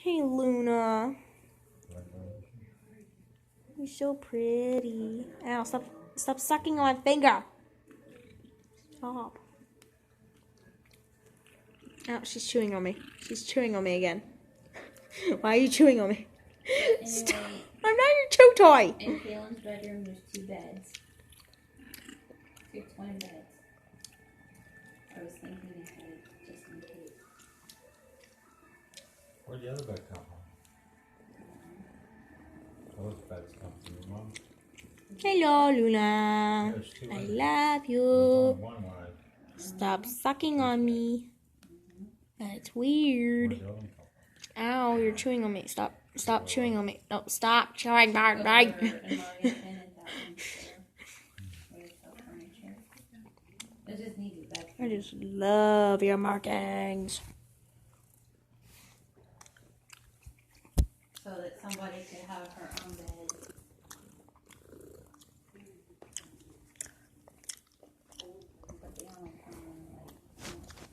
Hey, Luna. You're so pretty. Ow, stop sucking on my finger. Stop. Oh, she's chewing on me. She's chewing on me again. Why are you chewing on me? Anyway, Stop. I'm not your chew toy. in Kaylin's bedroom, there's 2 beds. 2 twin beds. I was thinking ahead, just in case. Where'd the other bed come from? Those beds come from your mom. Hello, Luna. There's 2 I in there. love There's you. only one when Stop sucking on me. That's where'd weird. the other one come from? Ow, you're chewing on me. Stop chewing on me. No, stop chewing. Bye. And Maria painted that one floor. Where it's all furniture. It just needed that. I just love your markings. So that somebody could have her own bed. But they only come in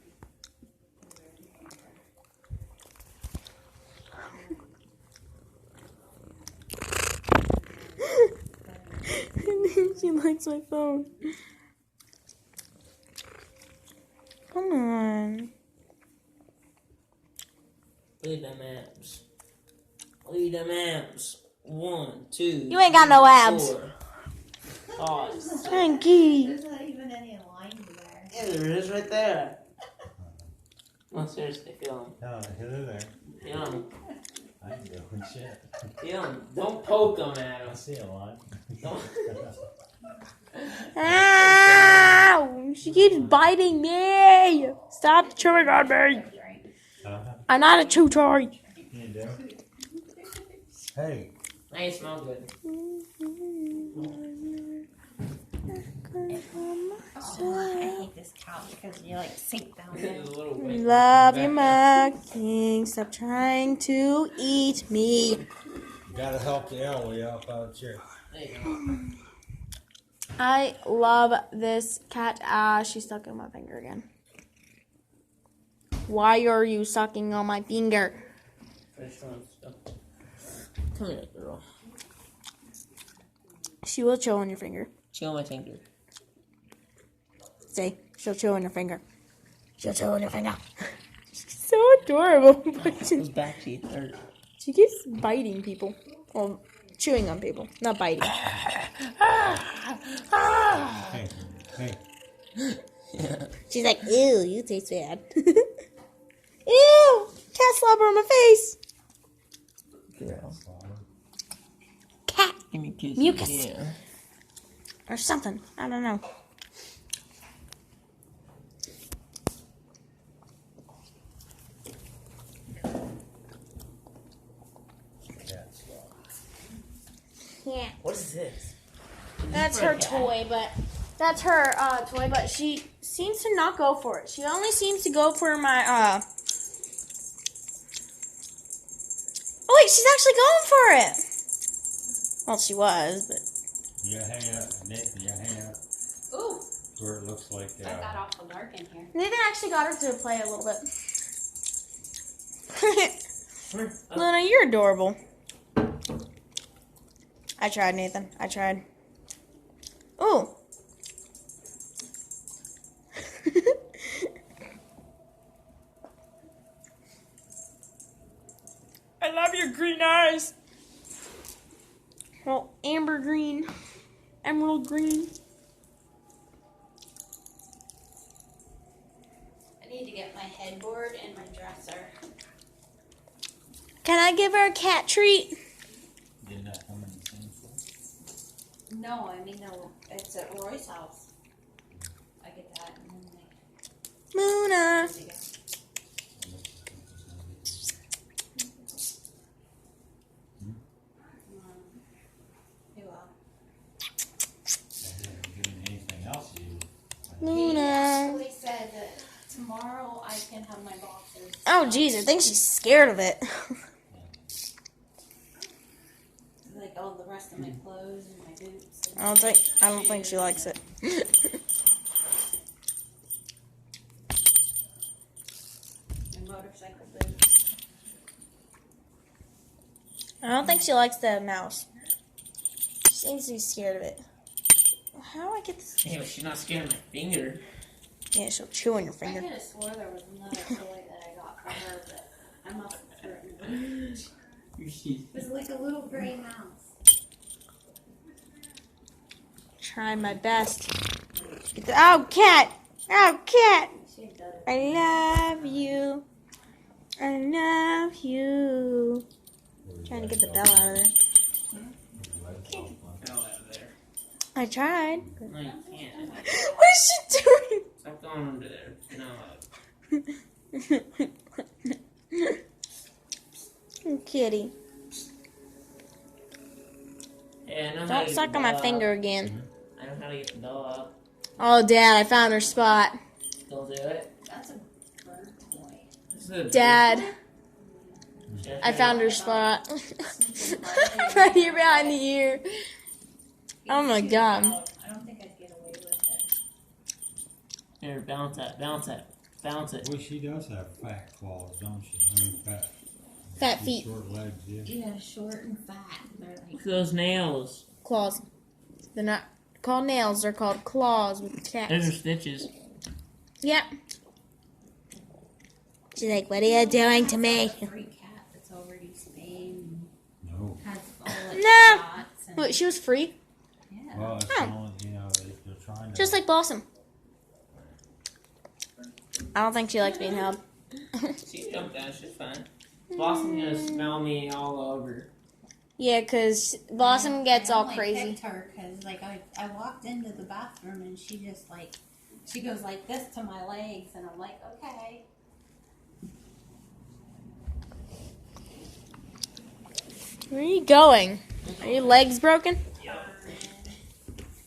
She likes my phone. Come on. Leave them abs. Leave them abs. 1, 2. You ain't got no abs. 4, 5. Frankie. There's not even any lines there. Yeah, there is right there. No, seriously, feel him. No, they're there. Feel him. I ain't doing shit. Feel him. Don't poke him at I him. see a lot. Don't. Ow! She keeps biting me. Stop chewing on me. I'm not a chew toy. You do? Hey. Now you smell good. Oh, I hate this couch because you like sink down there. There's a little weight. Love your markings. Stop trying to eat me. You gotta help the elderly out of the chair. There you go. I love this cat. Ah, she's stuck on my finger again. Why are you sucking on my finger? Fresh one stuff. Come here, girl. She will chew on your finger. Chew my finger. See, she'll chew on your finger. She'll chew on your finger. She's so adorable. But Those back teeth hurt. she keeps biting people. Well, chewing on people, not biting. Hey. Hey. Yeah. She's like, ew, you taste bad. Ew, cat slobber on my face. Girl. Cat Give me a kiss. Mucus. Yeah. or something. I don't know. Yeah. What is this? That's her toy, but she seems to not go for it. She only seems to go for my Oh wait, she's actually going for it. Well, she was, but You hang up, Nathan. You hang up Ooh, where it looks like. I got awful dark in here. Nathan actually got her to play a little bit. Luna, you're adorable. I tried, Nathan. I tried. Ooh. I love your green eyes. Well, amber green, emerald green. I need to get my headboard and my dresser. Can I give her a cat treat? Did not come in the same place. No, I mean, no, it's at Roy's house. I get that and then Luna. they together. He will. I haven't given anything else to you. He Luna. actually said that tomorrow I can have my boxers. Oh, jeez, I think she's scared of it. Like all the rest of my clothes and my boots. And I don't think she likes it. my motorcycle boots. I don't think she likes the mouse. She seems to be scared of it. How do I get this? Yeah, but she's not scared of my finger. Yeah, she'll chew on your I finger. could have swore there was another toy that I got for her, but I must have thrown it. It was like a little gray mouse. Trying my best. Get the, oh, cat! Oh, cat! She does it. I love you. I love you. Trying to get the bell out of there. Fell out of there. I tried. No, you can't. What is she doing? Stop going under there. No. Kitty. Yeah, I know how to Don't get suck the on my bell finger out. again. I know how to get the bell out. Oh, Dad, I found her spot. Don't do it. That's a bird toy. This is a Dad, Shit. I found her spot. Right here behind the ear. Oh my God. I don't think I'd get away with it. Here, bounce it, bounce it, bounce it. Well, she does have fat claws, don't she? I mean, Fat feet. Short legs, yeah. Yeah, short and fat. They're like, Look at those nails. Claws. They're not called nails, they're called claws with Those are cats. stitches. Yep. She's like, what are you doing to me? a free cat that's already spayed No. and has all its No. shots. And, What, she was free? yeah. Well, it's Oh. only, you know, they're trying to. Just like Blossom. I don't think she likes being held. She jumped down, she's fine. Blossom gonna smell me all over. Yeah, because Blossom gets I all only crazy. picked her because like I walked into the bathroom and she just like she goes like this to my legs and I'm like okay. Where are you going? Are your legs broken?